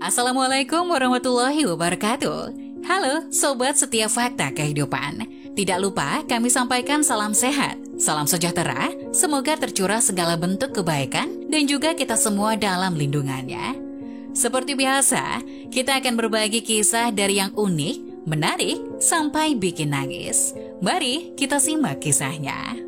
Assalamualaikum warahmatullahi wabarakatuh. Halo Sobat Setiap Fakta Kehidupan. Tidak lupa kami sampaikan salam sehat, salam sejahtera, semoga tercurah segala bentuk kebaikan dan juga kita semua dalam lindungannya. Seperti biasa, kita akan berbagi kisah dari yang unik, menarik, sampai bikin nangis. Mari kita simak kisahnya.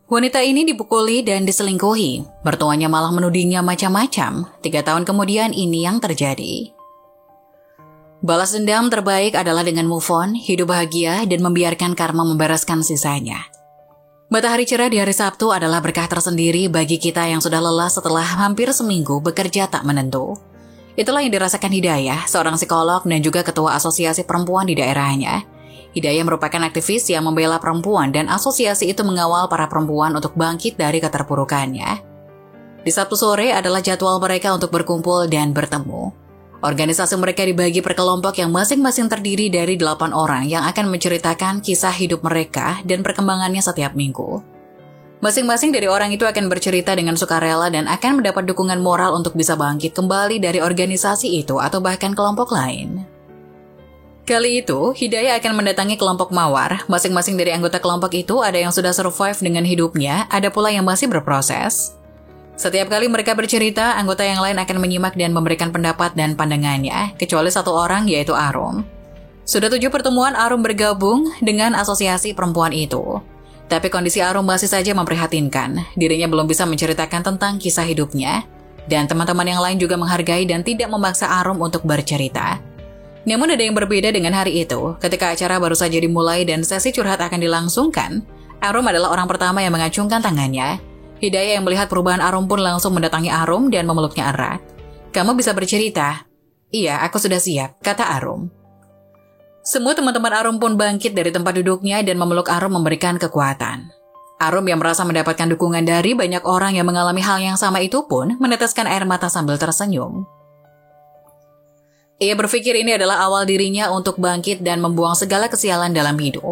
Wanita ini dipukuli dan diselingkuhi. Mertuanya malah menudingnya macam-macam. 3 tahun kemudian ini yang terjadi. Balas dendam terbaik adalah dengan move on, hidup bahagia, dan membiarkan karma membereskan sisanya. Matahari cerah di hari Sabtu adalah berkah tersendiri bagi kita yang sudah lelah setelah hampir seminggu bekerja tak menentu. Itulah yang dirasakan Hidayah, seorang psikolog dan juga ketua asosiasi perempuan di daerahnya. Hidayah merupakan aktivis yang membela perempuan dan asosiasi itu mengawal para perempuan untuk bangkit dari keterpurukannya. Di Sabtu sore adalah jadwal mereka untuk berkumpul dan bertemu. Organisasi mereka dibagi per kelompok yang masing-masing terdiri dari 8 orang yang akan menceritakan kisah hidup mereka dan perkembangannya setiap minggu. Masing-masing dari orang itu akan bercerita dengan sukarela dan akan mendapat dukungan moral untuk bisa bangkit kembali dari organisasi itu atau bahkan kelompok lain. Kali itu, Hidayah akan mendatangi kelompok Mawar. Masing-masing dari anggota kelompok itu ada yang sudah survive dengan hidupnya, ada pula yang masih berproses. Setiap kali mereka bercerita, anggota yang lain akan menyimak dan memberikan pendapat dan pandangannya, kecuali 1 orang yaitu Arum. Sudah 7 pertemuan Arum bergabung dengan asosiasi perempuan itu. Tapi kondisi Arum masih saja memprihatinkan. Dirinya belum bisa menceritakan tentang kisah hidupnya, dan teman-teman yang lain juga menghargai dan tidak memaksa Arum untuk bercerita. Namun ada yang berbeda dengan hari itu. Ketika acara baru saja dimulai dan sesi curhat akan dilangsungkan, Arum adalah orang pertama yang mengacungkan tangannya. Hidayah yang melihat perubahan Arum pun langsung mendatangi Arum dan memeluknya erat. "Kamu bisa bercerita?" "Iya, aku sudah siap," kata Arum. Semua teman-teman Arum pun bangkit dari tempat duduknya dan memeluk Arum memberikan kekuatan. Arum yang merasa mendapatkan dukungan dari banyak orang yang mengalami hal yang sama itu pun meneteskan air mata sambil tersenyum. Ia berpikir ini adalah awal dirinya untuk bangkit dan membuang segala kesialan dalam hidup.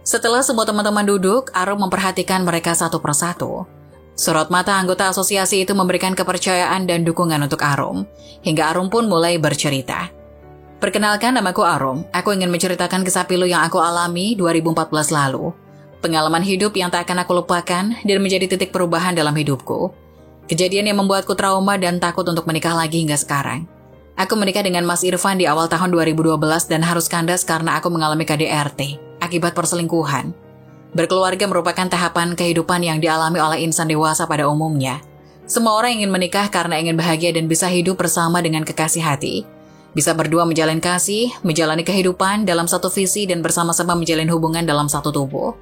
Setelah semua teman-teman duduk, Arum memperhatikan mereka satu persatu. Sorot mata anggota asosiasi itu memberikan kepercayaan dan dukungan untuk Arum, hingga Arum pun mulai bercerita. "Perkenalkan, namaku Arum. Aku ingin menceritakan kisah pilu yang aku alami 2014 lalu. Pengalaman hidup yang tak akan aku lupakan dan menjadi titik perubahan dalam hidupku. Kejadian yang membuatku trauma dan takut untuk menikah lagi hingga sekarang. Aku menikah dengan Mas Irfan di awal tahun 2012 dan harus kandas karena aku mengalami KDRT akibat perselingkuhan. Berkeluarga merupakan tahapan kehidupan yang dialami oleh insan dewasa pada umumnya. Semua orang ingin menikah karena ingin bahagia dan bisa hidup bersama dengan kekasih hati. Bisa berdua menjalin kasih, menjalani kehidupan dalam satu visi dan bersama-sama menjalin hubungan dalam satu tubuh.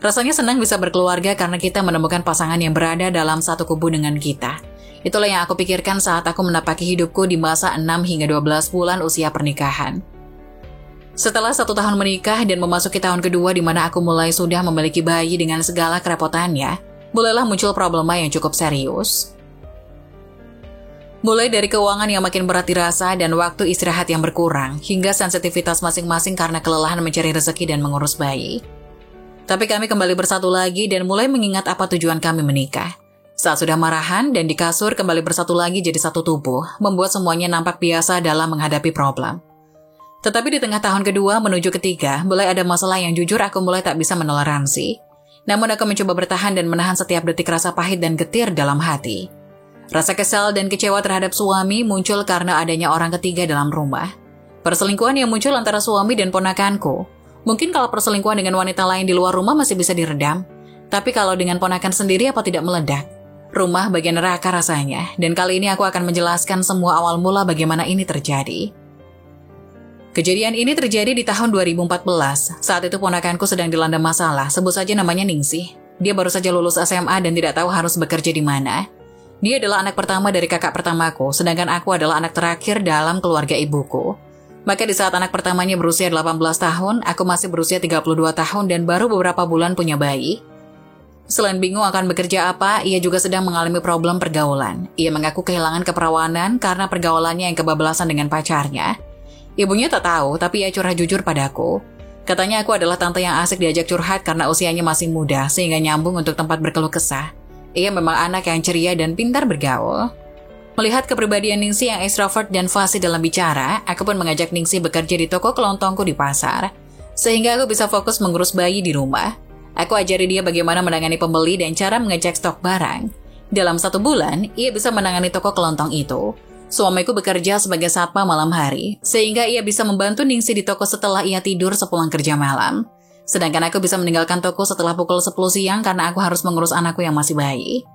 Rasanya senang bisa berkeluarga karena kita menemukan pasangan yang berada dalam satu kubu dengan kita. Itulah yang aku pikirkan saat aku menapaki hidupku di masa 6 hingga 12 bulan usia pernikahan. Setelah 1 tahun menikah dan memasuki tahun kedua di mana aku mulai sudah memiliki bayi dengan segala kerepotannya, mulailah muncul problema yang cukup serius. Mulai dari keuangan yang makin berat dirasa dan waktu istirahat yang berkurang, hingga sensitivitas masing-masing karena kelelahan mencari rezeki dan mengurus bayi. Tapi kami kembali bersatu lagi dan mulai mengingat apa tujuan kami menikah. Saat sudah marahan dan di kasur kembali bersatu lagi jadi satu tubuh, membuat semuanya nampak biasa dalam menghadapi problem. Tetapi di tengah tahun kedua menuju ketiga, mulai ada masalah yang jujur aku mulai tak bisa menoleransi. Namun aku mencoba bertahan dan menahan setiap detik rasa pahit dan getir dalam hati. Rasa kesal dan kecewa terhadap suami muncul karena adanya orang ketiga dalam rumah. Perselingkuhan yang muncul antara suami dan ponakanku. Mungkin kalau perselingkuhan dengan wanita lain di luar rumah masih bisa diredam. Tapi kalau dengan ponakan sendiri apa tidak meledak? Rumah bagian neraka rasanya, dan kali ini aku akan menjelaskan semua awal mula bagaimana ini terjadi. Kejadian ini terjadi di tahun 2014. Saat itu ponakanku sedang dilanda masalah, sebut saja namanya Ningsih. Dia baru saja lulus SMA dan tidak tahu harus bekerja di mana. Dia adalah anak pertama dari kakak pertamaku, sedangkan aku adalah anak terakhir dalam keluarga ibuku. Maka di saat anak pertamanya berusia 18 tahun, aku masih berusia 32 tahun dan baru beberapa bulan punya bayi. Selain bingung akan bekerja apa, ia juga sedang mengalami problem pergaulan. Ia mengaku kehilangan keperawanan karena pergaulannya yang kebablasan dengan pacarnya. Ibunya tak tahu, tapi ia curhat jujur padaku. Katanya aku adalah tante yang asik diajak curhat karena usianya masih muda sehingga nyambung untuk tempat berkeluh kesah. Ia memang anak yang ceria dan pintar bergaul. Melihat kepribadian Ningsih yang extrovert dan fasih dalam bicara, aku pun mengajak Ningsih bekerja di toko kelontongku di pasar. Sehingga aku bisa fokus mengurus bayi di rumah. Aku ajari dia bagaimana menangani pembeli dan cara mengecek stok barang. Dalam 1 bulan, ia bisa menangani toko kelontong itu. Suamiku bekerja sebagai satpam malam hari, sehingga ia bisa membantu Ningsih di toko setelah ia tidur sepulang kerja malam. Sedangkan aku bisa meninggalkan toko setelah pukul 10 siang karena aku harus mengurus anakku yang masih bayi.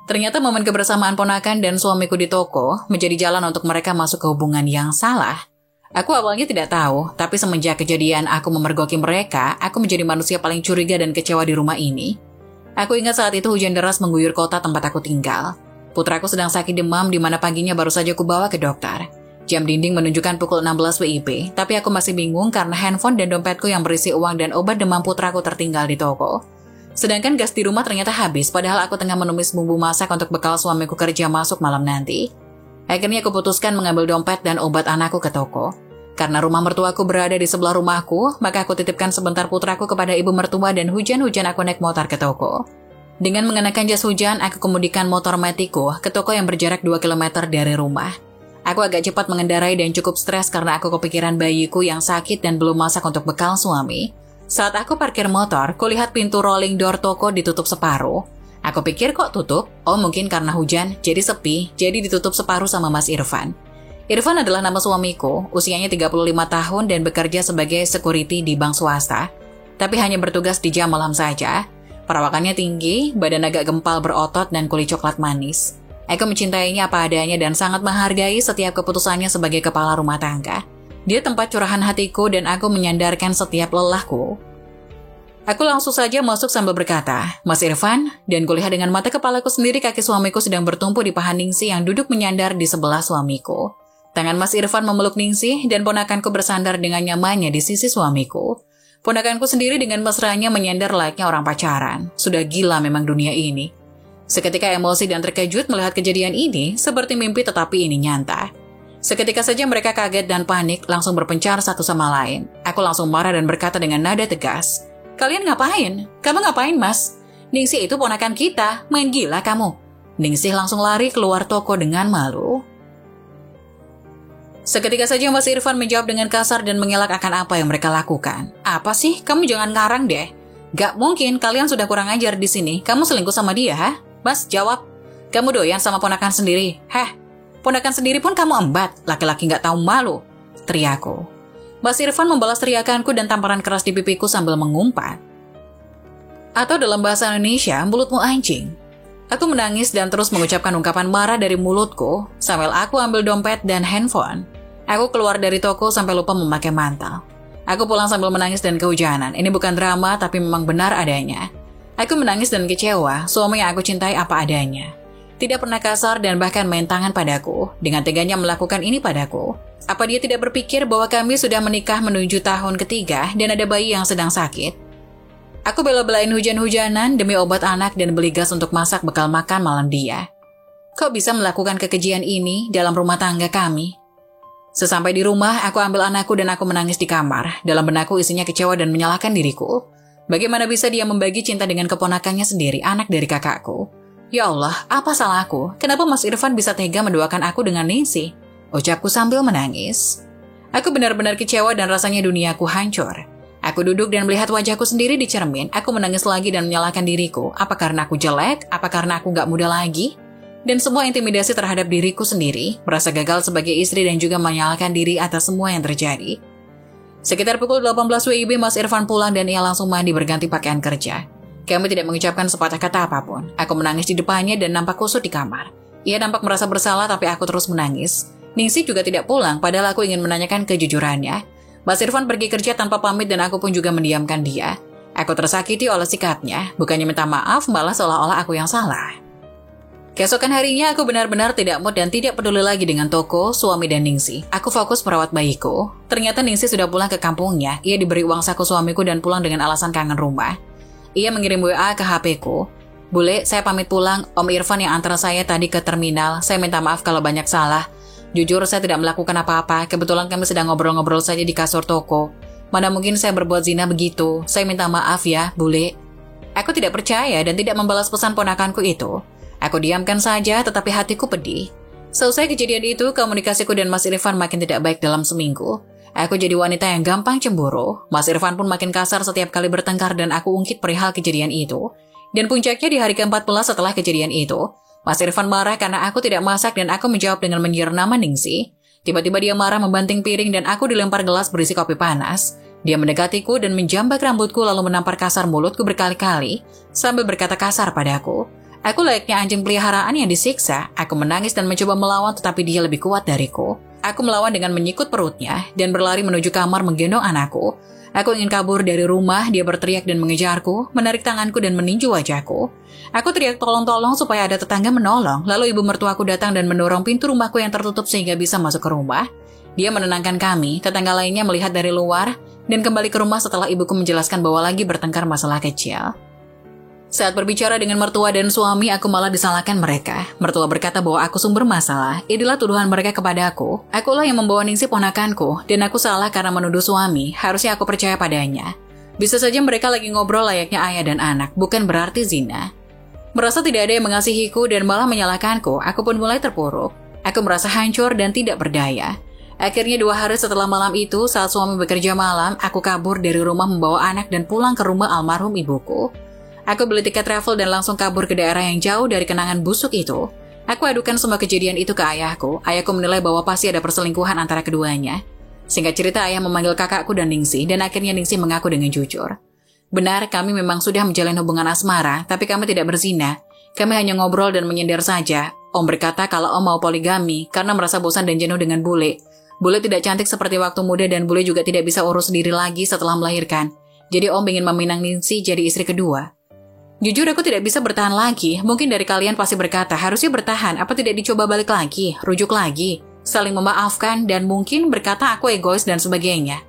Ternyata momen kebersamaan ponakan dan suamiku di toko menjadi jalan untuk mereka masuk ke hubungan yang salah. Aku awalnya tidak tahu, tapi semenjak kejadian aku memergoki mereka, aku menjadi manusia paling curiga dan kecewa di rumah ini. Aku ingat saat itu hujan deras mengguyur kota tempat aku tinggal. Putraku sedang sakit demam di mana paginya baru saja kubawa ke dokter. Jam dinding menunjukkan pukul 16 WIB, tapi aku masih bingung karena handphone dan dompetku yang berisi uang dan obat demam putraku tertinggal di toko. Sedangkan gas di rumah ternyata habis, padahal aku tengah menumis bumbu masak untuk bekal suamiku kerja masuk malam nanti. Akhirnya aku putuskan mengambil dompet dan obat anakku ke toko. Karena rumah mertuaku berada di sebelah rumahku, maka aku titipkan sebentar putraku kepada ibu mertua dan hujan-hujan aku naik motor ke toko. Dengan mengenakan jas hujan, aku kemudikan motor matiku ke toko yang berjarak 2 km dari rumah. Aku agak cepat mengendarai dan cukup stres karena aku kepikiran bayiku yang sakit dan belum masak untuk bekal suami. Saat aku parkir motor, kulihat pintu rolling door toko ditutup separuh. Aku pikir kok tutup? Oh mungkin karena hujan, jadi sepi, jadi ditutup separuh sama Mas Irfan. Irfan adalah nama suamiku, usianya 35 tahun dan bekerja sebagai security di bank swasta. Tapi hanya bertugas di jam malam saja. Perawakannya tinggi, badan agak gempal berotot dan kulit coklat manis. Aku mencintainya apa adanya dan sangat menghargai setiap keputusannya sebagai kepala rumah tangga. Dia tempat curahan hatiku dan aku menyandarkan setiap lelahku. Aku langsung saja masuk sambil berkata, Mas Irfan, dan kulihat dengan mata kepalaku sendiri kaki suamiku sedang bertumpu di paha Ningsih yang duduk menyandar di sebelah suamiku. Tangan Mas Irfan memeluk Ningsih dan ponakanku bersandar dengan nyamannya di sisi suamiku. Ponakanku sendiri dengan mesranya menyandar layaknya orang pacaran. Sudah gila memang dunia ini. Seketika emosi dan terkejut melihat kejadian ini, seperti mimpi tetapi ini nyata. Seketika saja mereka kaget dan panik, langsung berpencar satu sama lain. Aku langsung marah dan berkata dengan nada tegas, Kalian ngapain? Kamu ngapain, Mas? Ningsih itu ponakan kita, main gila kamu. Ningsih langsung lari keluar toko dengan malu. Seketika saja Mas Irfan menjawab dengan kasar dan mengelak akan apa yang mereka lakukan. Apa sih? Kamu jangan ngarang deh. Gak mungkin kalian sudah kurang ajar di sini. Kamu selingkuh sama dia, ha? Mas, jawab. Kamu doyan sama ponakan sendiri. Heh, ponakan sendiri pun kamu embat. Laki-laki gak tahu malu. Teriakku. Mas Irfan membalas teriakanku dan tamparan keras di pipiku sambil mengumpat. Atau dalam bahasa Indonesia, mulutmu anjing. Aku menangis dan terus mengucapkan ungkapan marah dari mulutku sambil aku ambil dompet dan handphone. Aku keluar dari toko sampai lupa memakai mantel. Aku pulang sambil menangis dan kehujanan. Ini bukan drama tapi memang benar adanya. Aku menangis dan kecewa, suami yang aku cintai apa adanya. Tidak pernah kasar dan bahkan main tangan padaku. Dengan teganya melakukan ini padaku. Apa dia tidak berpikir bahwa kami sudah menikah menuju tahun ketiga dan ada bayi yang sedang sakit? Aku bela-belain hujan-hujanan demi obat anak dan beli gas untuk masak bekal makan malam dia. Kok bisa melakukan kekejian ini dalam rumah tangga kami? Sesampai di rumah, aku ambil anakku dan aku menangis di kamar. Dalam benakku isinya kecewa dan menyalahkan diriku. Bagaimana bisa dia membagi cinta dengan keponakannya sendiri, anak dari kakakku? Ya Allah, apa salahku? Kenapa Mas Irfan bisa tega mendoakan aku dengan Ningsih? Ucapku sambil menangis. Aku benar-benar kecewa dan rasanya duniaku hancur. Aku duduk dan melihat wajahku sendiri di cermin. Aku menangis lagi dan menyalahkan diriku. Apa karena aku jelek? Apa karena aku gak muda lagi? Dan semua intimidasi terhadap diriku sendiri, merasa gagal sebagai istri dan juga menyalahkan diri atas semua yang terjadi. Sekitar pukul 18 WIB, Mas Irfan pulang dan ia langsung mandi berganti pakaian kerja. Kami tidak mengucapkan sepatah kata apapun. Aku menangis di depannya dan nampak kusut di kamar. Ia nampak merasa bersalah tapi aku terus menangis. Ningsih juga tidak pulang, padahal aku ingin menanyakan kejujurannya. Mas Irfan pergi kerja tanpa pamit dan aku pun juga mendiamkan dia. Aku tersakiti oleh sikapnya, bukannya minta maaf, malah seolah-olah aku yang salah. Keesokan harinya aku benar-benar tidak mood dan tidak peduli lagi dengan toko, suami dan Ningsih. Aku fokus merawat bayiku. Ternyata Ningsih sudah pulang ke kampungnya. Ia diberi uang saku suamiku dan pulang dengan alasan kangen rumah. Ia mengirim WA ke HP-ku. Bule, saya pamit pulang. Om Irfan yang antar saya tadi ke terminal. Saya minta maaf kalau banyak salah. Jujur saya tidak melakukan apa-apa. Kebetulan kami sedang ngobrol-ngobrol saja di kasur toko. Mana mungkin saya berbuat zina begitu. Saya minta maaf ya, bule. Aku tidak percaya dan tidak membalas pesan ponakanku itu. Aku diamkan saja, tetapi hatiku pedih. Selesai kejadian itu, komunikasiku dan Mas Irfan makin tidak baik dalam seminggu. Aku jadi wanita yang gampang cemburu. Mas Irfan pun makin kasar setiap kali bertengkar dan aku ungkit perihal kejadian itu. Dan puncaknya di hari ke-14 setelah kejadian itu, Mas Irfan marah karena aku tidak masak dan aku menjawab dengan menyindir nama Ningsih. Tiba-tiba dia marah membanting piring dan aku dilempar gelas berisi kopi panas. Dia mendekatiku dan menjambak rambutku lalu menampar kasar mulutku berkali-kali sambil berkata kasar padaku. Aku layaknya anjing peliharaan yang disiksa. Aku menangis dan mencoba melawan tetapi dia lebih kuat dariku. Aku melawan dengan menyikut perutnya dan berlari menuju kamar menggendong anakku. Aku ingin kabur dari rumah, dia berteriak dan mengejarku, menarik tanganku dan meninju wajahku. Aku teriak tolong-tolong supaya ada tetangga menolong, lalu ibu mertuaku datang dan mendorong pintu rumahku yang tertutup sehingga bisa masuk ke rumah. Dia menenangkan kami, tetangga lainnya melihat dari luar, dan kembali ke rumah setelah ibuku menjelaskan bahwa lagi bertengkar masalah kecil. Saat berbicara dengan mertua dan suami, aku malah disalahkan mereka. Mertua berkata bahwa aku sumber masalah. Inilah tuduhan mereka kepada aku. Akulah yang membawa Ningsih ponakanku, dan aku salah karena menuduh suami. Harusnya aku percaya padanya. Bisa saja mereka lagi ngobrol layaknya ayah dan anak, bukan berarti zina. Merasa tidak ada yang mengasihiku dan malah menyalahkanku, aku pun mulai terpuruk. Aku merasa hancur dan tidak berdaya. Akhirnya 2 hari setelah malam itu, saat suami bekerja malam, aku kabur dari rumah membawa anak dan pulang ke rumah almarhum ibuku. Aku beli tiket travel dan langsung kabur ke daerah yang jauh dari kenangan busuk itu. Aku adukan semua kejadian itu ke ayahku. Ayahku menilai bahwa pasti ada perselingkuhan antara keduanya. Singkat cerita, ayah memanggil kakakku dan Ningsih, dan akhirnya Ningsih mengaku dengan jujur. Benar, kami memang sudah menjalin hubungan asmara, tapi kami tidak berzina. Kami hanya ngobrol dan menyindir saja. Om berkata kalau Om mau poligami karena merasa bosan dan jenuh dengan bule. Bule tidak cantik seperti waktu muda dan bule juga tidak bisa urus diri lagi setelah melahirkan. Jadi Om ingin meminang Ningsih jadi istri kedua. Jujur aku tidak bisa bertahan lagi. Mungkin dari kalian pasti berkata, harusnya bertahan, apa tidak dicoba balik lagi, rujuk lagi, saling memaafkan, dan mungkin berkata aku egois dan sebagainya.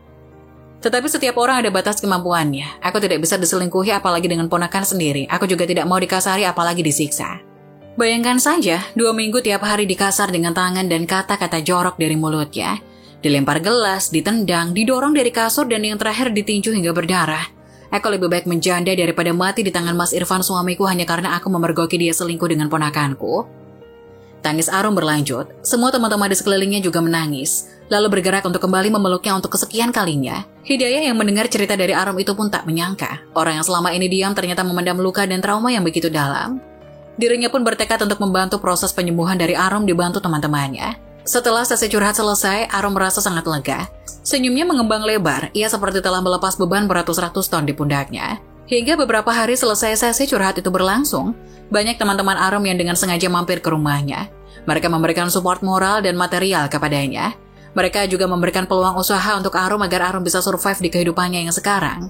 Tetapi setiap orang ada batas kemampuannya. Aku tidak bisa diselingkuhi apalagi dengan ponakan sendiri. Aku juga tidak mau dikasari apalagi disiksa. Bayangkan saja, 2 minggu tiap hari dikasar dengan tangan dan kata-kata jorok dari mulutnya. Dilempar gelas, ditendang, didorong dari kasur, dan yang terakhir ditinju hingga berdarah. Aku lebih baik menjanda daripada mati di tangan Mas Irfan suamiku hanya karena aku memergoki dia selingkuh dengan ponakanku. Tangis Arum berlanjut. Semua teman-teman di sekelilingnya juga menangis. Lalu bergerak untuk kembali memeluknya untuk kesekian kalinya. Hidayah yang mendengar cerita dari Arum itu pun tak menyangka. Orang yang selama ini diam ternyata memendam luka dan trauma yang begitu dalam. Dirinya pun bertekad untuk membantu proses penyembuhan dari Arum dibantu teman-temannya. Setelah sesi curhat selesai, Arum merasa sangat lega. Senyumnya mengembang lebar, ia seperti telah melepas beban beratus-ratus ton di pundaknya. Hingga beberapa hari selesai sesi curhat itu berlangsung, banyak teman-teman Arum yang dengan sengaja mampir ke rumahnya. Mereka memberikan support moral dan material kepadanya. Mereka juga memberikan peluang usaha untuk Arum agar Arum bisa survive di kehidupannya yang sekarang.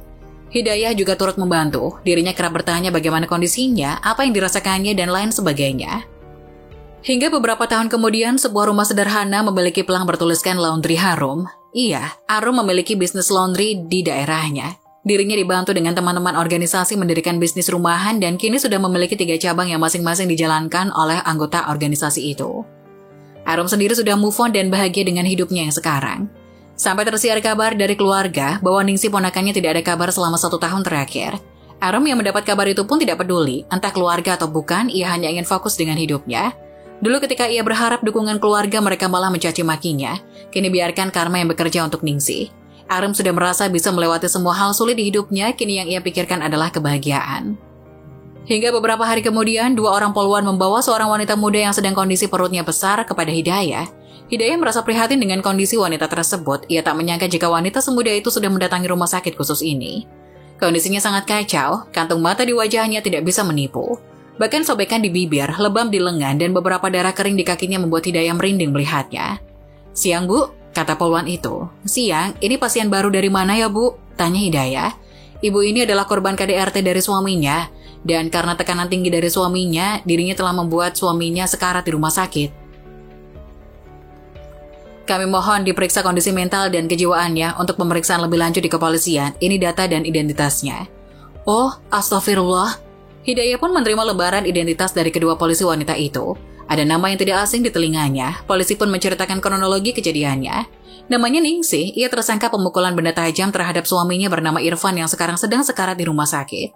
Hidayah juga turut membantu, dirinya kerap bertanya bagaimana kondisinya, apa yang dirasakannya, dan lain sebagainya. Hingga beberapa tahun kemudian, sebuah rumah sederhana memiliki pelang bertuliskan Laundry Harum. Iya, Arum memiliki bisnis laundry di daerahnya. Dirinya dibantu dengan teman-teman organisasi mendirikan bisnis rumahan dan kini sudah memiliki 3 cabang yang masing-masing dijalankan oleh anggota organisasi itu. Arum sendiri sudah move on dan bahagia dengan hidupnya yang sekarang. Sampai tersiar kabar dari keluarga bahwa Ningsih ponakannya tidak ada kabar selama 1 tahun terakhir. Arum yang mendapat kabar itu pun tidak peduli, entah keluarga atau bukan, ia hanya ingin fokus dengan hidupnya. Dulu ketika ia berharap dukungan keluarga, mereka malah mencaci makinya. Kini biarkan karma yang bekerja untuk Ningsih. Arum sudah merasa bisa melewati semua hal sulit di hidupnya, kini yang ia pikirkan adalah kebahagiaan. Hingga beberapa hari kemudian, 2 orang poluan membawa seorang wanita muda yang sedang kondisi perutnya besar kepada Hidayah. Hidayah merasa prihatin dengan kondisi wanita tersebut. Ia tak menyangka jika wanita semuda itu sudah mendatangi rumah sakit khusus ini. Kondisinya sangat kacau, kantung mata di wajahnya tidak bisa menipu. Bahkan sobekan di bibir, lebam di lengan, dan beberapa darah kering di kakinya membuat Hidayah merinding melihatnya. "Siang, Bu," kata poluan itu. "Siang, ini pasien baru dari mana ya, Bu?" tanya Hidayah. "Ibu ini adalah korban KDRT dari suaminya, dan karena tekanan tinggi dari suaminya, dirinya telah membuat suaminya sekarat di rumah sakit. Kami mohon diperiksa kondisi mental dan kejiwaannya untuk pemeriksaan lebih lanjut di kepolisian. Ini data dan identitasnya." "Oh, astagfirullah." Hidayah pun menerima lembaran identitas dari kedua polisi wanita itu. Ada nama yang tidak asing di telinganya, polisi pun menceritakan kronologi kejadiannya. Namanya Ningsih, ia tersangka pemukulan benda tajam terhadap suaminya bernama Irfan yang sekarang sedang sekarat di rumah sakit.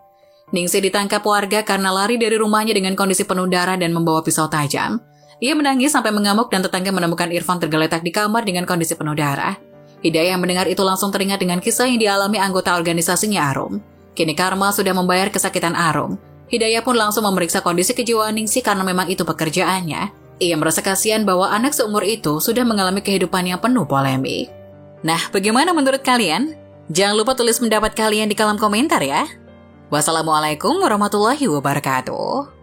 Ningsih ditangkap warga karena lari dari rumahnya dengan kondisi penuh darah dan membawa pisau tajam. Ia menangis sampai mengamuk dan tetangga menemukan Irfan tergeletak di kamar dengan kondisi penuh darah. Hidayah yang mendengar itu langsung teringat dengan kisah yang dialami anggota organisasinya Arum. Kini Karma sudah membayar kesakitan Arum. Hidayah pun langsung memeriksa kondisi kejiwaan Ningsih karena memang itu pekerjaannya. Ia merasa kasihan bahwa anak seumur itu sudah mengalami kehidupan yang penuh polemik. Nah, bagaimana menurut kalian? Jangan lupa tulis pendapat kalian di kolom komentar ya. Wassalamualaikum warahmatullahi wabarakatuh.